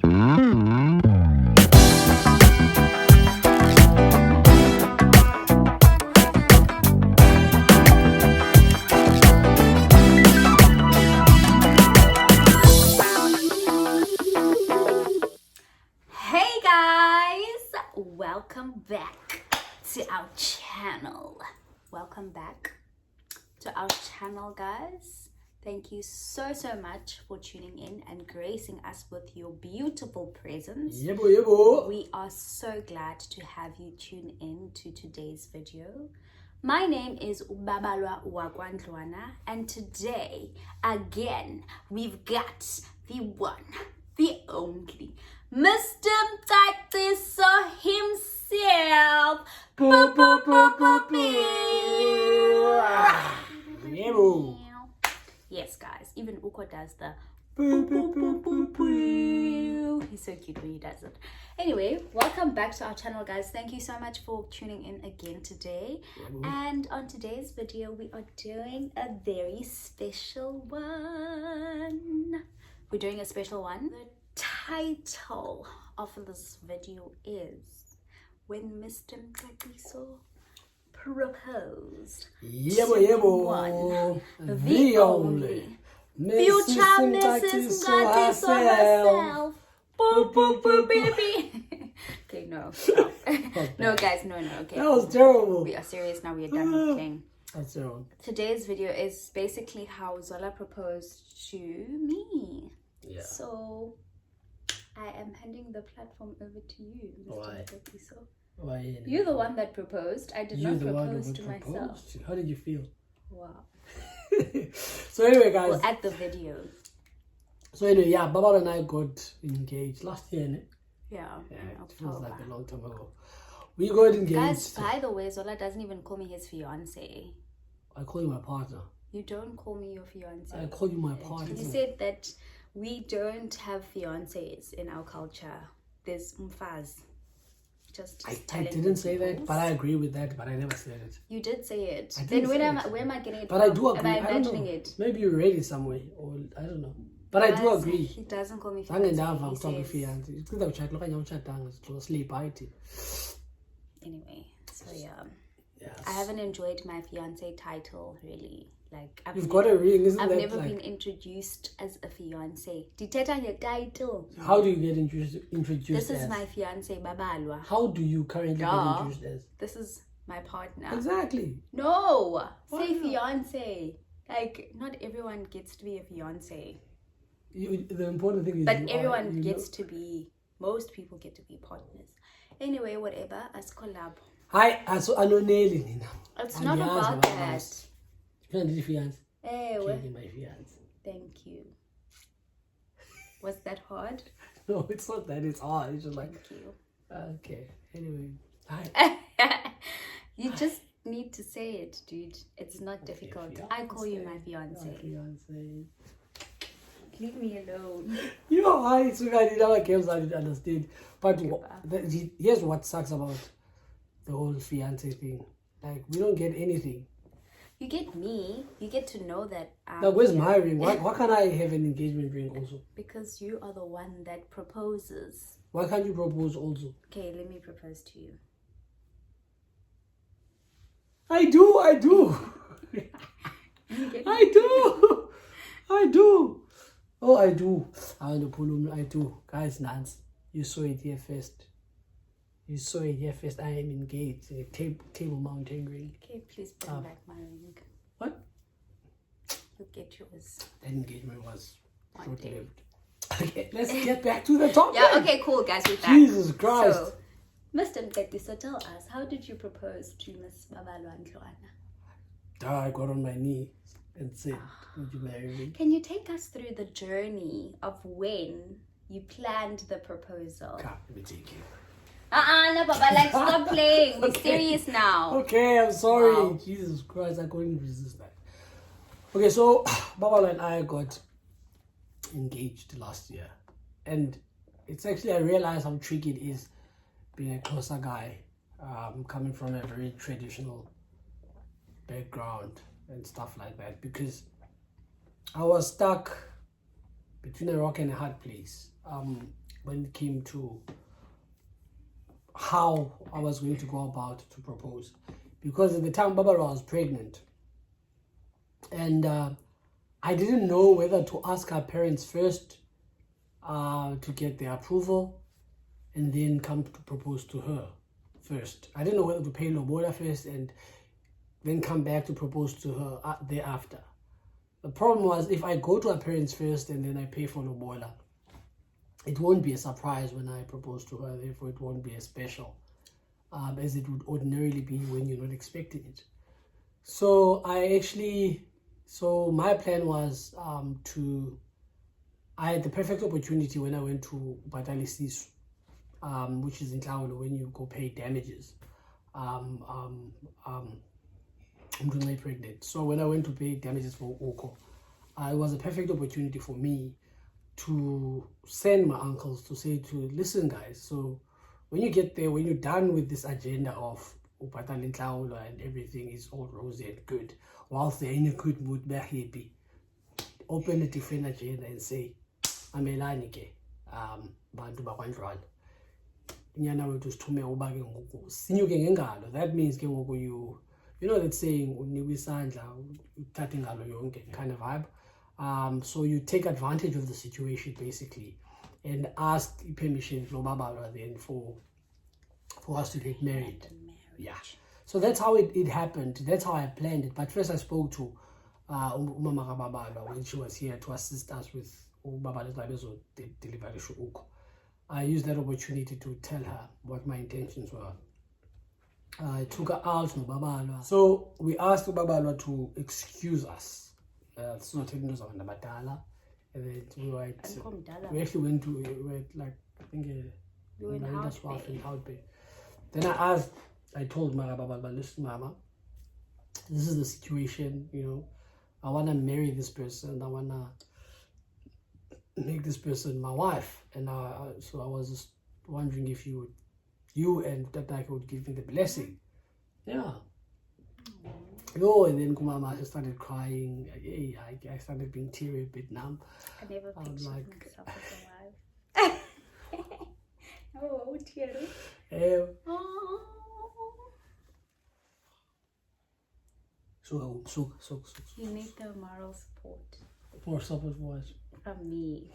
Hey guys, welcome back to our channel. Welcome back to our channel, guys. Thank you so much for tuning in and gracing us with your beautiful presence. Yebo. We are so glad to have you tune in to today's video. My name is Babalwa Zola, and today, again, we've got the one, the only, Mr. Mtakiso himself. Yebo. Yes, guys, even Uko does the he's so cute when he does it. Anyway, welcome back to our channel, guys. Thank you so much for tuning in again today. And on today's video, we are doing a very special one. We're doing a special one. The title of this video is When Mr. Mtakiso Proposed. Yebo. The only future Mrs. Mtakiso herself. Baby. Okay, no. Stop. No, guys, no. Okay. That was terrible. We are serious now. We are done with playing. That's terrible. Today's video is basically how Zola proposed to me. Yeah. So I am handing the platform over to you, Mr. Why? Mtakiso. Why? You're the one that proposed. I did not the one propose who to proposed. myself. How did you feel? Wow. So anyway, guys. Well, at the video. So anyway, yeah, Baba and I got engaged last year, innit? Yeah. Yeah, in it feels October. like a long time ago. We got engaged. Guys, by the way, Zola doesn't even call me his fiance. I call you my partner. You don't call me your fiance. I call you my partner. You said that we don't have fiancés in our culture. There's umfaz. Just I telling didn't say people. that, but I agree with that, but I never said it. You did say it. I Then didn't where say am it. I, where am I getting it But from? I do agree. Am I I don't imagining know. it? Maybe you read it somewhere, or I don't know. But I do Guys, agree. He doesn't call me Zange fiance. ndava He kuthiwa says, kwi-fiance. Kuza utshata okanye awutshatanga sleep ayithi. anyway, so yeah. Yes. I haven't enjoyed my fiance title really. Like You've got a ring, isn't I've that never like... been introduced as a fiance. Dithetha nge-title. How do you get introduced This is as? my fiance, Babalwa. How do you currently get introduced as? This is my partner. Exactly. No, Why say not? fiance. Like not everyone gets to be a fiance, The important thing is but everyone gets to be. Most people get to be partners. Anyway, whatever. As collab. Hi, anoneli nina. It's not Andiyazi about abantu that. abazi. Funa ndithi fiance. Ewe. She's my fiance. Thank you. Was that hard? No, it's not that. It's hard. It's just like, Thank you. okay. Anyway, hi. You just need to say it, dude. It's not difficult. fiance. I call you my fiance. My fiance. Leave me alone. You know why it's regarding our games I didn't understand. But here's what sucks about the whole fiance thing. Like, we don't get anything. You get me. You get to know that. Like, where's my ring? Why can't I have an engagement ring also? Because you are the one that proposes. Why can't you propose also? Okay, let me propose to you. I do. I do. Oh, I do. I do. Guys, Nance, you saw it here first. I am engaged in a table mountain ring. Okay, please bring back my ring. What? You'll get yours. That engagement was One day. short-lived. Okay, let's get back to the topic. Yeah, okay, cool, guys. We're back. Jesus Christ. So, Mr. Mtakiso, tell us, how did you propose to Miss Babalwa Zola? I got on my knee and said, would you marry me? Can you take us through the journey of when you planned the proposal? Come, let me take you. No, Baba, like, stop playing. We're Okay. serious now. Okay, I'm sorry. Wow. Jesus Christ, I couldn't resist that. Okay, so Babalwa and I got engaged last year. And it's actually, I realized how tricky it is being a closer guy, coming from a very traditional background and stuff like that, because I was stuck between a rock and a hard place. when it came to how I was going to go about to propose. Because at the time, Babalwa was pregnant. And I didn't know whether to ask her parents first to get their approval and then come to propose to her first. I didn't know whether to pay lobola first and then come back to propose to her thereafter. The problem was, if I go to her parents first and then I pay for lobola, it won't be a surprise when I propose to her, therefore it won't be as special as it would ordinarily be when you're not expecting it. So my plan was I had the perfect opportunity when I went to Batali Sisu, which is in Tlhaolo, when you go pay damages. I'm pregnant. So when I went to pay damages for Oko, it was a perfect opportunity for me to send my uncles to say listen guys, so when you get there, when you're done with this agenda of Upatali Tlhaolo and everything is all rosy and good, whilst they're in a good mood, they're happy, open a different agenda and say, amelani ke bantu bakwanjwala inyana wethu sithume uba ke ngoku sinyuke ngengalo. That means ke ngoku you know that saying unikwe isandla uthathe ingalo yonke kind of vibe. So you take advantage of the situation basically and ask permission from Babalwa then for us to get married. Yeah. So that's how it happened. That's how I planned it. But first I spoke to Umama Babalwa when she was here to assist us with Babalwa's delivery. I used that opportunity to tell her what my intentions were. I took her out to Babalwa. So we asked Babalwa to excuse us. It's not even Badala. And then we actually went to I think in Houtbay. Then I told Mara Babalwa, listen, Mama, this is the situation, I want to marry this person. I want to make this person my wife. And so I was just wondering if you and Tatake would give me the blessing. Yeah. And then Kumama just started crying. I started being teary a bit numb. I never pictured myself as a wife. Oh, teary. So. You need the moral support. More support for what? From me.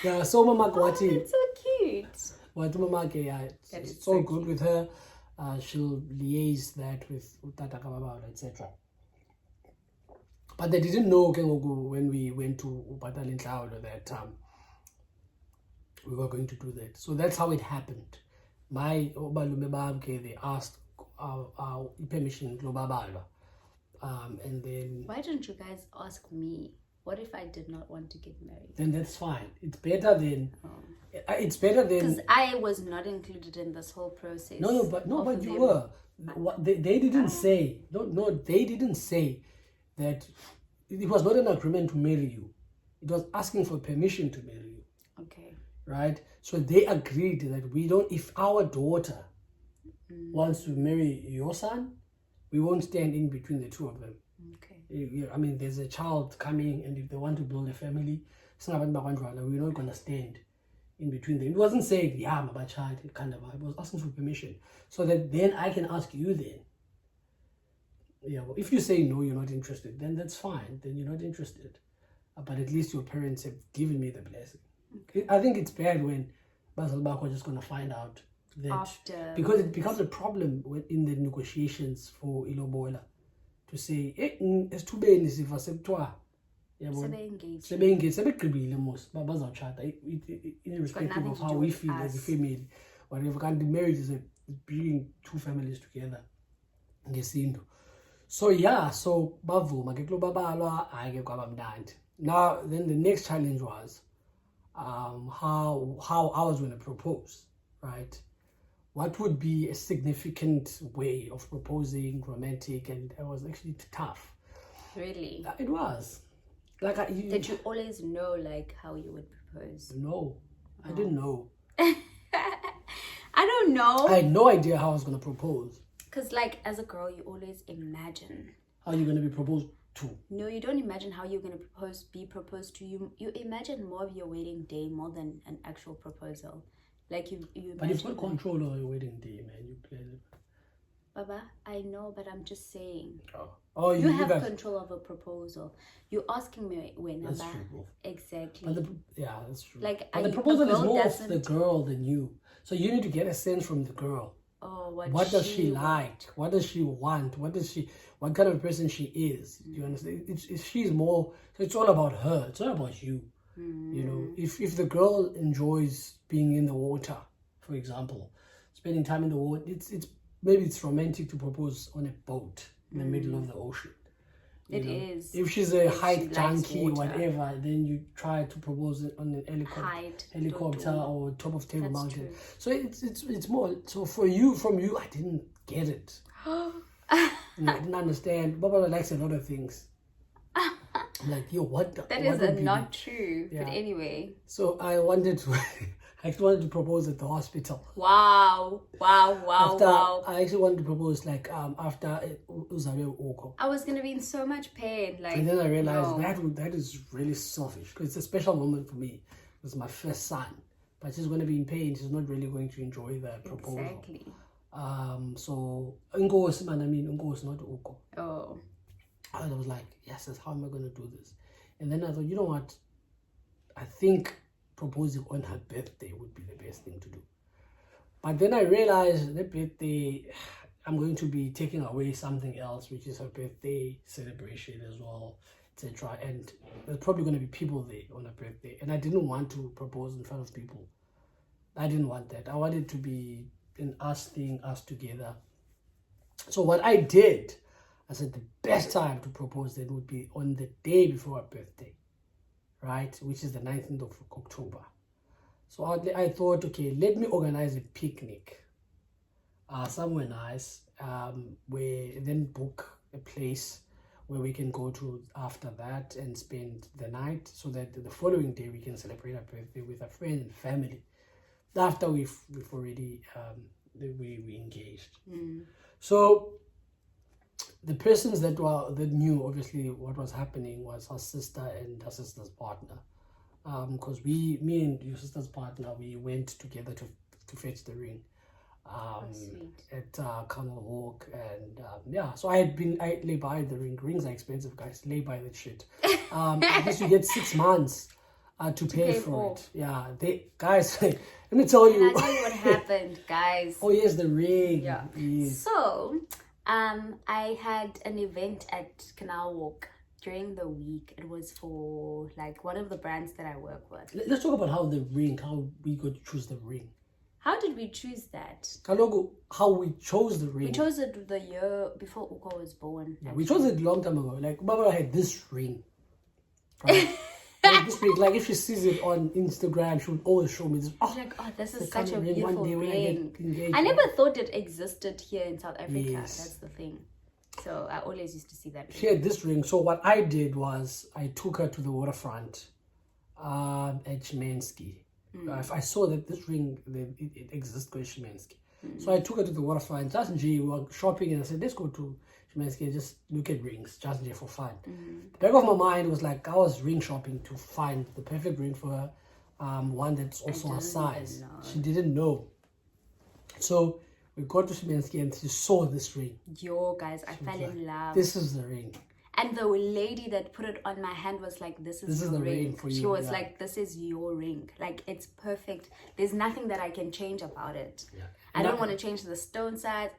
Yeah, so Mama Kwati. That's so cute. What Mama it's so good with her. She'll liaise that with Tata Kababa, etc. But they didn't know when we went to Upatali Tlhaolo that we were going to do that. So that's how it happened. My Obalume they asked our permission to Babalwa. And then... Why didn't you guys ask me? What if I did not want to get married? Then that's fine. It's better than... It's better than... Because I was not included in this whole process. But you were. They didn't say... No, they didn't say that... It was not an agreement to marry you. It was asking for permission to marry you. Okay. Right? So they agreed that we don't... If our daughter wants to marry your son, we won't stand in between the two of them. Okay. I mean, there's a child coming, and if they want to build a family, we're not going to stand in between them. It wasn't saying, yeah, I'm a child, kind of. I was asking for permission. So that then I can ask you then. Yeah, well, if you say no, you're not interested, then that's fine. Then you're not interested. But at least your parents have given me the blessing. Okay. I think it's bad when Basalbako is just going to find out that. After. Because it becomes a problem in the negotiations for Ilobola. To say, it's too bad if I said to her. Sebegqibile most bazawutshata irrespective of how we feel as a family. Whatever, the marriage is bringing two families together ngesintu. So yeah, so bavuma ke Babalwa ayike kwaba mnandi. Now then the next challenge was how I was going to propose, right? What would be a significant way of proposing, romantic, and it was actually tough. Really? It was. Did you always know how you would propose? No, I didn't know. I don't know. I had no idea how I was going to propose. Because as a girl, you always imagine how you're going to be proposed too. No, you don't imagine how you're going to be proposed to. You imagine more of your wedding day more than an actual proposal. Like you But you've imagine got control over your wedding day, man. You plan it. Baba, I know, but I'm just saying. Oh, you have control of a proposal. You're asking me when. That's Baba. true. Exactly. But that's true. Like, but the proposal is more of the girl than you. So you need to get a sense from the girl. Oh, what does she like? What does she want? What kind of person she is? Do you understand? She's more. So it's all about her. It's not about you. You know, if the girl enjoys being in the water, for example, spending time in the water, maybe it's romantic to propose on a boat in the middle of the ocean. It is. If she's a height junkie, whatever, then you try to propose on an helicopter or top of Table Mountain. True. So it's more. So from you, I didn't get it. I didn't understand. Baba likes a lot of things. I'm like, yo, what? That is not true. Yeah. But anyway. So I wanted to. I actually wanted to propose at the hospital. Wow. I actually wanted to propose after Uzabe Oko. I was going to be in so much pain. And then I realized that is really selfish because it's a special moment for me. It was my first son. But she's going to be in pain. She's not really going to enjoy the proposal. Exactly. So, Ungo's not Oko. Oh. And I was like, yes, how am I going to do this? And then I thought, you know what? I think proposing on her birthday would be the best thing to do. But then I realized that birthday, I'm going to be taking away something else, which is her birthday celebration as well, etc. And there's probably going to be people there on her birthday. And I didn't want to propose in front of people. I didn't want that. I wanted to be an us thing, us together. So what I did, I said the best time to propose then would be on the day before her birthday, right? Which is the 19th of October. So I thought, okay, let me organize a picnic somewhere nice, where then book a place where we can go to after that and spend the night so that the following day we can celebrate her birthday with our friends and family. After we've already we engaged. So the persons that knew obviously what was happening was her sister and her sister's partner, because me and your sister's partner, we went together to fetch the ring at Camel Walk, and so I lay by the ring. Rings are expensive, guys. Lay by that shit. At least you get 6 months to pay for it. Yeah, guys. Let me tell you. I'll tell you what happened, guys. Oh yes, the ring. Yeah. Yes. So, I had an event at Canal Walk during the week. It was for one of the brands that I work with. Let's talk about how we got to choose the ring. How did we choose that? How we chose the ring. We chose it the year before Uko was born. Yeah, we chose it a long time ago. Baba had this ring. Right? This ring, if she sees it on Instagram, she would always show me this. This is such a beautiful ring. I never thought it existed here in South Africa. Yes. That's the thing. So I always used to see that ring. She had this ring. So what I did was I took her to the waterfront at Szymanski. I saw that this ring, it exists at Szymanski. So I took her to the waterfront. Just we were shopping, and I said, let's go to Szymanski and just look at rings, just for fun. The back of my mind was I was ring shopping to find the perfect ring for her, one that's also her size. She didn't know. So we got to Szymanski and she saw this ring. Yo, guys, I fell in love. This is the ring. And the lady that put it on my hand was like, this is the ring for you. She was like, this is your ring. It's perfect. There's nothing that I can change about it. Yeah. I don't want to change the stone size.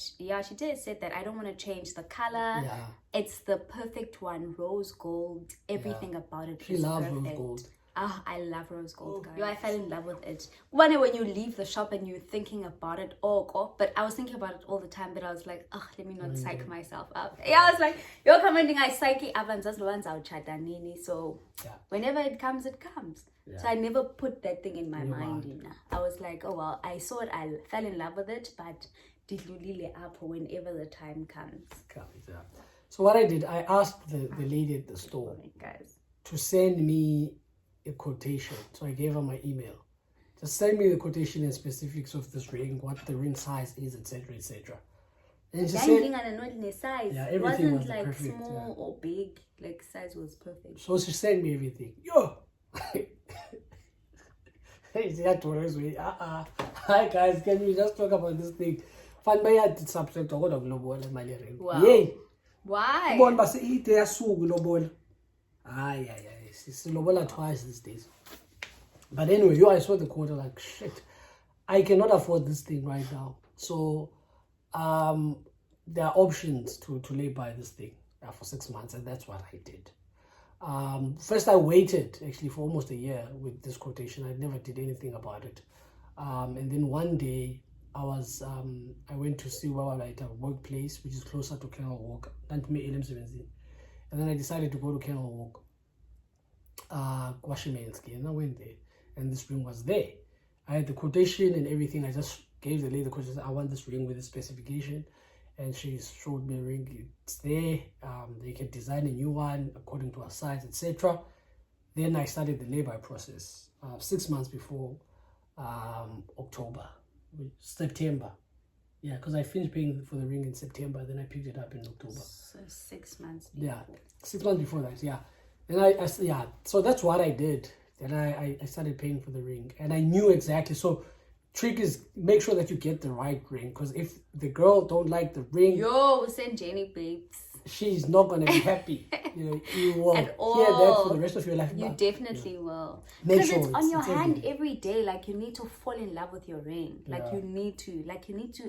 She did say that I don't want to change the color. Yeah. It's the perfect one. Rose gold. Everything about it is loves perfect. Rose gold. Oh, I love rose gold, guys. I fell in love with it. When you leave the shop and you're thinking about it, but I was thinking about it all the time, but I was like, let me not psych myself up. Yeah, I was like, you're commenting, I psyche avanzas ones out chatanini. So whenever it comes, it comes. Yeah. So I never put that thing in my mind. I was like, I saw it, I fell in love with it, but did you up whenever the time comes. So what I did, I asked the lady at the store to send me a quotation. So I gave her my email. Just send me the quotation and specifics of this ring, what the ring size is, etc., etc. And she said, size. yeah, It everything wasn't was like perfect, small or big. Like size was perfect. so she sent me everything. Yo! Hi guys, can we just talk about this thing? Fun by at subject or what global my ring. Wow. Yay! Why? Born but eat their soup global. Ay. It's lobola twice these days. But anyway, I saw the quote like shit. I cannot afford this thing right now. So there are options to lay by this thing for 6 months, and that's what I did. First, I waited actually for almost a year with this quotation. I never did anything about it. And then one day, I went to see Babalwa at a workplace, which is closer to Canal Walk, and then I decided to go to Canal Walk, Kwashimenski, and I went there, and this ring was there. I had the quotation and everything. I just gave the lady the quotation. I want this ring with this specification. And she showed me a ring. It's there. They can design a new one according to our size, etc. Then I started the lay-by process 6 months before September. Yeah, because I finished paying for the ring in September. Then I picked it up in October. So 6 months before. Yeah, 6 months before that. Yeah. Then so that's what I did. Then I started paying for the ring, and I knew exactly. So trick is make sure that you get the right ring, because if the girl don't like the ring, send Jenny, babes. She's not gonna be happy. You will At hear all. that for the rest of your life. You definitely will. Make Because sure it's on your hand everything. every day. Like you need to fall in love with your ring. Like Yeah. you need to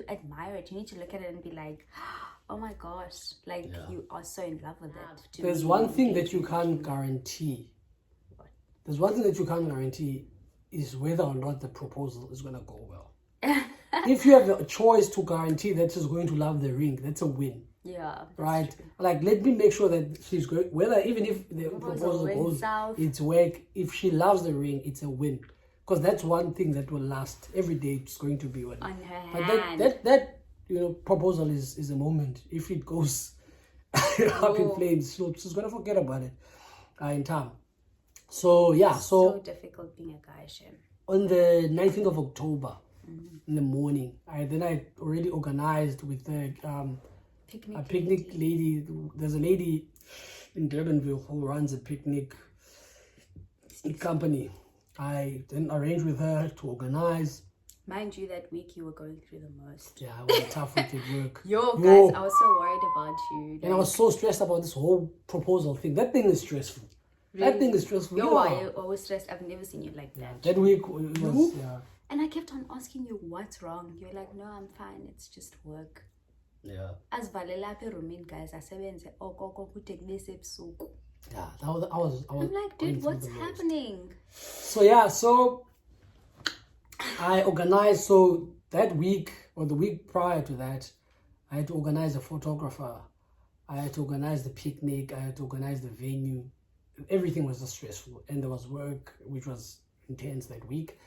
admire it. You need to look at it and be like, oh my gosh, like you are so in love with it. To There's me, one thing that you engagement. can't guarantee. There's one thing that you can't guarantee is whether or not the proposal is gonna go well. If you have a choice to guarantee that she's going to love the ring, that's a win. Yeah. that's Right? true. Like, let me make sure that she's going, even if the proposal went goes, south. it's work. If she loves the ring, it's a win. Because that's one thing that will last. Every day it's going to be one. On her But hand. that proposal is a moment. If it goes up in flames, she's going to forget about it in time. So, yeah. so difficult being a guy, Shem. On the 19th of October, in the morning, I already organized with a picnic lady. There's a lady in Durbanville who runs a picnic company. I then arranged with her to organize. Mind you, that week you were going through the most. Yeah, it was a tough week at work. Guys, I was so worried about you. And I was so stressed about this whole proposal thing. That thing is stressful. Really? That thing is stressful. Why are you always stressed? I've never seen you like that. That week it was, yeah. And I kept on asking you what's wrong. You're like, no, I'm fine. It's just work. Yeah. As valela apha roomini, guys, asebenze oko kude kube sebusuku. Yeah, I was I'm like, going dude, through what's the most. happening? So I organized. So that week or the week prior to that, I had to organize a photographer. I had to organize the picnic. I had to organize the venue. Everything was just stressful, and there was work which was intense that week.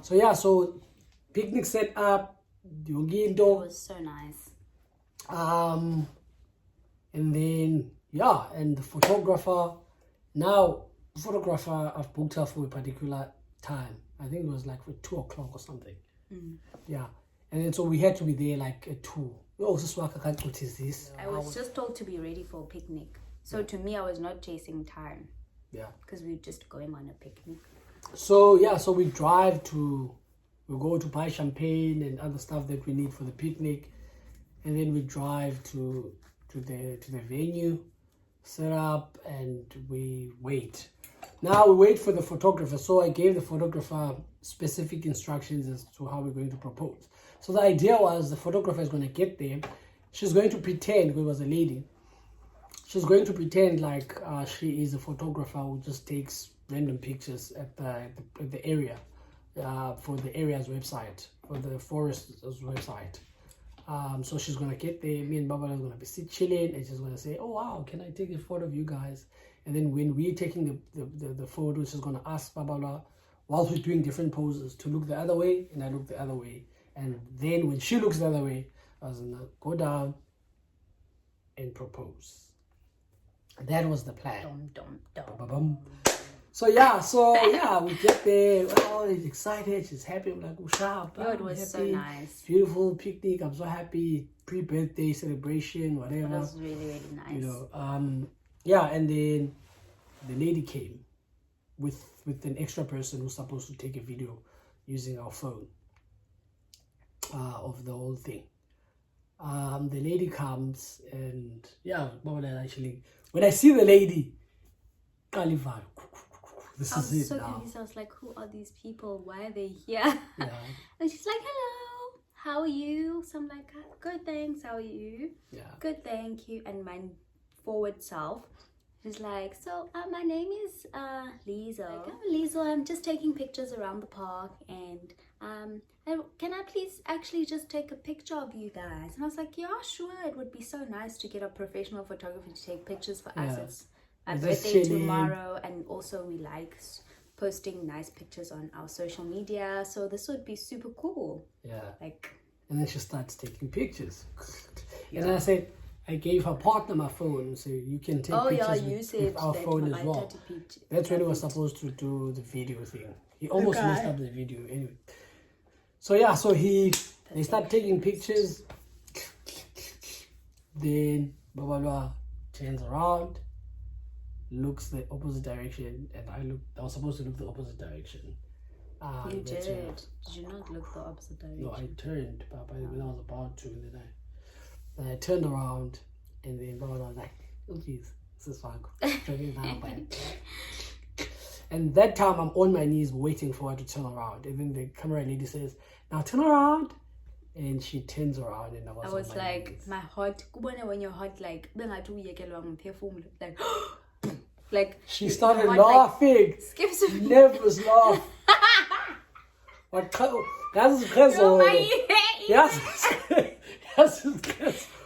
So picnic set up, It was so nice. and then and the photographer. Now the photographer, I've booked her for a particular time. I think it was like for 2 o'clock or something. Yeah, and then so we had to be there like at 2. What is this? I was just told to be ready for a picnic. So to me, I was not chasing time. Yeah. Because we were just going on a picnic. So we go to buy champagne and other stuff that we need for the picnic, and then we drive to the venue, set up, and we wait. Now we wait for the photographer. So I gave the photographer specific instructions as to how we're going to propose. So the idea was the photographer is going to get there. She's going to pretend, because it was a lady, she's going to pretend like she is a photographer who just takes random pictures at the area for the area's website, for the forest's website. So she's going to get there. Me and Babalwa are going to be chilling, and she's going to say, oh wow, can I take a photo of you guys? And then when we're taking the photo, she's going to ask Babalwa, whilst we're doing different poses, to look the other way, and I look the other way. And then when she looks the other way, I was going to go down and propose. That was the plan. Ba-ba-bum. So we get there. Oh, she's excited. She's happy. I'm like, oh, sharp. It was so nice. Beautiful picnic. I'm so happy. pre-birthday celebration, whatever. It was really, really nice. You know, yeah, and then the lady came with an extra person who's supposed to take a video using our phone of the whole thing. The lady comes and yeah, actually, when I see the lady, this I is was it so now. confused. I was like, who are these people? Why are they here? Yeah. And she's like, hello, how are you? So I'm like, good, thanks, how are you? Yeah. Good, thank you. And my forward self, she's like, so my name is Liesel. Like, I'm Liesel, I'm just taking pictures around the park, and can I please actually just take a picture of you guys? And I was like, yeah, sure, it would be so nice to get a professional photographer to take pictures for us. It's my birthday tomorrow, and also we like posting nice pictures on our social media, so this would be super cool. Yeah. Like, and then she starts taking pictures. And I said, I gave her partner my phone, so you can take pictures with our phone as well. That's when he was supposed to do the video thing. He almost messed up the video anyway. So yeah, so they start taking pictures. Then Babalwa turns around, looks the opposite direction, and I was supposed to look the opposite direction. You did. Did you not look the opposite direction? No, I turned, but when I was about to, and then I turned around, and then Babalwa was like, oh geez, this is fun. And that time I'm on my knees waiting for her to turn around, and then the camera lady says, now turn around. And she turns around, and I was like, knees. My heart, when your heart like, like she started laughing. Skips Nervous laugh. Das ist krass. Yes.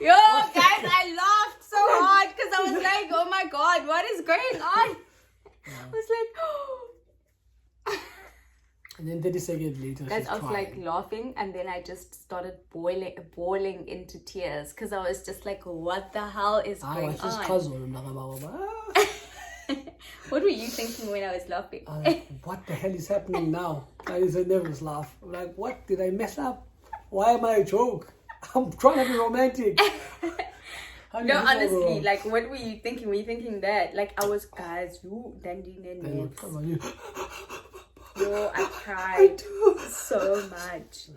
Yo, guys, I laughed so hard because I was like, oh my god, what is going on? I was like, and then 30 seconds later, guys, I was like laughing, and then I just started boiling into tears because I was just like, what the hell is going on? What were you thinking when I was laughing? What the hell is happening now? That is a nervous laugh. I'm like, what? Did I mess up? Why am I a joke? I'm trying to be romantic. No, honestly, like, what were you thinking? Were you thinking that? Like, I was, guys, you, then. Yo, I cried so much.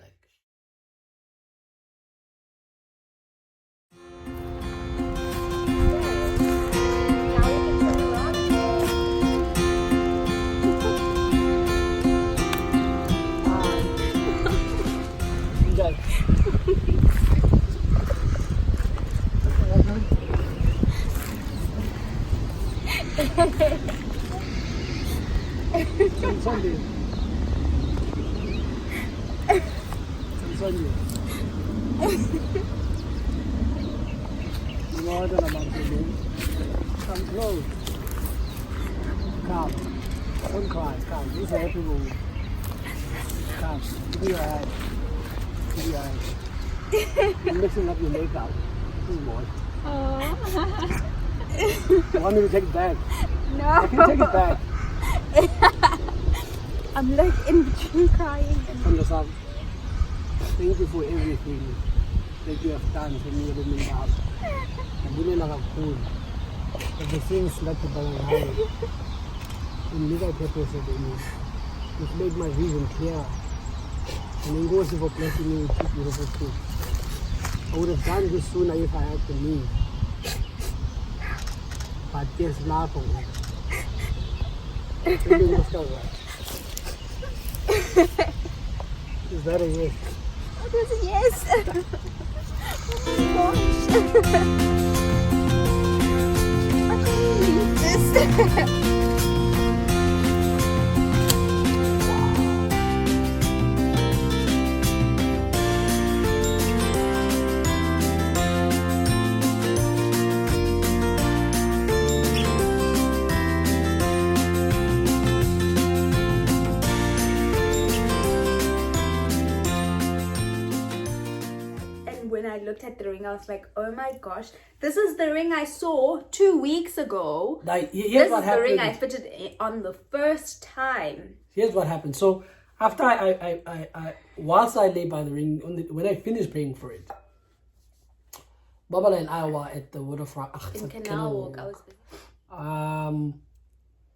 Come close. Calm. Don't cry. Calm. This is a happy moment. Calm. Give your eyes. Give your eyes. You're mixing up your makeup. This is what. You want me to take it back? No. I can take it back. I'm like in between crying. Understand? Thank you for everything that you have done for me in the house. I'm really not cool. The things that you done in legal purpose of me. It's made my vision clear. And then goes for blessing me with two beautiful kids. I would have done this sooner if I had the means. But guess not for me. Is that a yes? It was a yes. Oh my gosh. I can't believe this. I looked at the ring, I was like, oh my gosh, this is the ring I saw 2 weeks ago. This is the ring I fitted on the first time. Here's what happened. So after I whilst I lay by the ring, when I finished paying for it, Babalwa and I were at the waterfront. In Canal Walk, I was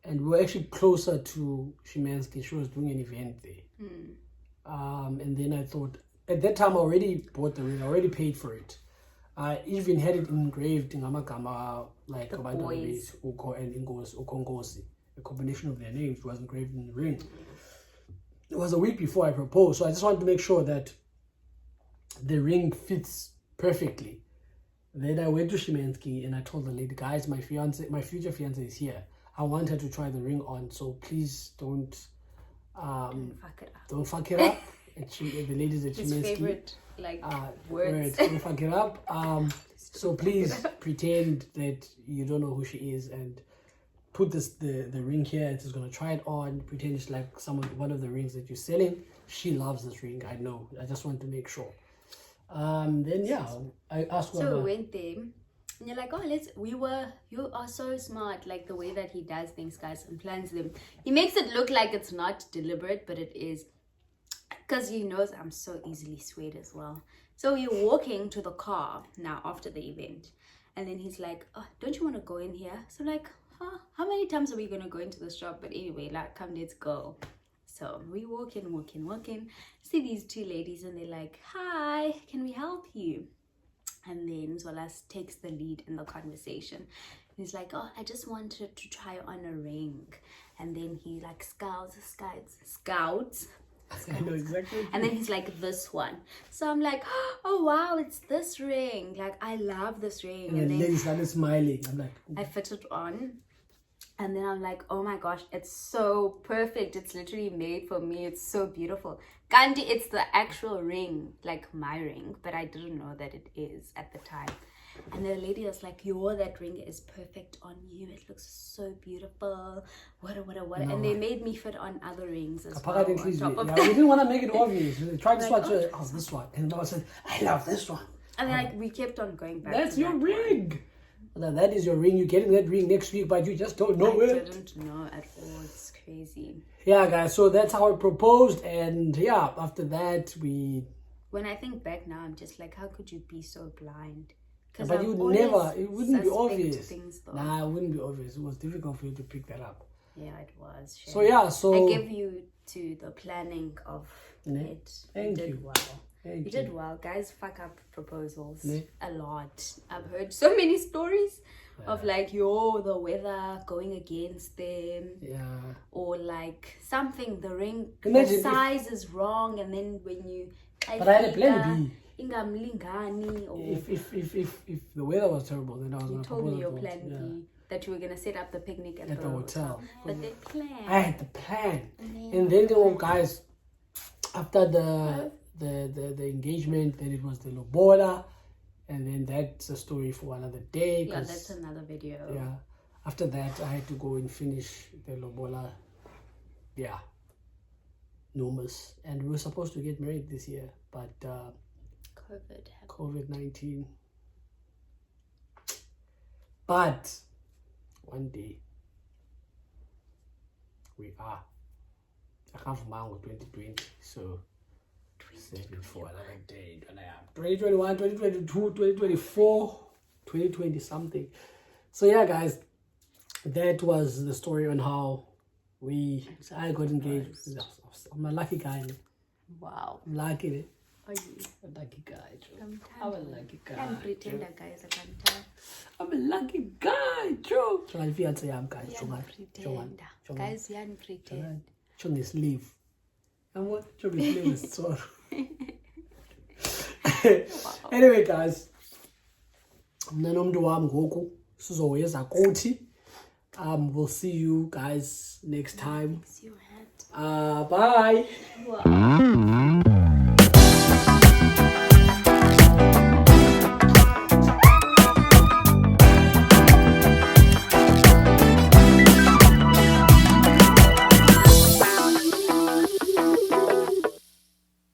and we were actually closer to Szymanski. She was doing an event there. And then I thought, at that time I already bought the ring, I already paid for it. I even had it engraved in Amagama, like the boys. Uko and Ingos, Ukongosi. A combination of their names was engraved in the ring. It was a week before I proposed, so I just wanted to make sure that the ring fits perfectly. Then I went to Szymanski and I told the lady, guys, my future fiance is here. I want her to try the ring on, so please don't fuck it up. The ladies at His Szymanski. favorite words. Don't fuck it up. So please pretend that you don't know who she is and put the ring here. It's gonna try it on. Pretend it's like one of the rings that you're selling. She loves this ring. I know. I just want to make sure. Then yeah, I asked her. So we went there. And you're like, you are so smart, like the way that he does things, guys, and plans them. He makes it look like it's not deliberate, but it is. Because he knows I'm so easily swayed as well. So you're walking to the car now after the event. And then he's like, oh, don't you want to go in here? So like, how many times are we going to go into the shop? But anyway, like, come, let's go. So we walking. See these two ladies and they're like, hi, can we help you? And then Zola takes the lead in the conversation. He's like, oh, I just wanted to try on a ring. And then he like scouts. I know exactly. And then he's like, this one. So I'm like, oh wow, it's this ring. Like, I love this ring. And then lady started smiling. I'm like, I fit it on. And then I'm like, oh my gosh, it's so perfect. It's literally made for me. It's so beautiful. Gandhi, it's the actual ring, like my ring, but I didn't know that it is at the time. And the lady was like, that ring is perfect on you. It looks so beautiful. What. No. And they made me fit on other rings as well. On top of we didn't want to make it obvious. They tried to swatch it. Oh, this one. And I said, I love this one. And like we kept on going back. That's your ring. That is your ring. You're getting that ring next week, but you just don't know it. I didn't know at all. It's crazy. Yeah, guys. So that's how I proposed. And yeah, after that, when I think back now, I'm just like, how could you be so blind? But it wouldn't be obvious. Things, nah, it wouldn't be obvious. It was difficult for you to pick that up. Yeah, it was. So yeah, I give you to the planning of it. Thank you. Wow. You did well. Guys fuck up proposals a lot. I've heard so many stories of like, the weather going against them. Yeah. Or like something, the ring size is wrong, and then when you... But I had a plan B. Or if the weather was terrible, then I was going to propose. You told me your plan B, that you were going to set up the picnic at the hotel. But the plan. I had the plan. And then guys, after the engagement, then it was the lobola, and then that's a story for another day. Yeah, that's another video. Yeah. After that, I had to go and finish the lobola. Yeah. Numbers. And we were supposed to get married this year, but COVID-19. But one day we are. I can't remember 2020, so save it for another day. 2021, 2022, 2024, 2020 something. So yeah, guys, that was the story on how I got engaged. I'm a lucky guy. Wow. I'm lucky. Are you? A lucky guy, Joe. I'm a lucky guy. I'm pretender, guys. I can't tell. I'm a lucky guy, Joe. Guys, guys, you are pretend. Show me sleeve. And what? Show me sleeve is sorrow. Anyway, guys, we'll see you guys next time. Bye. Wow.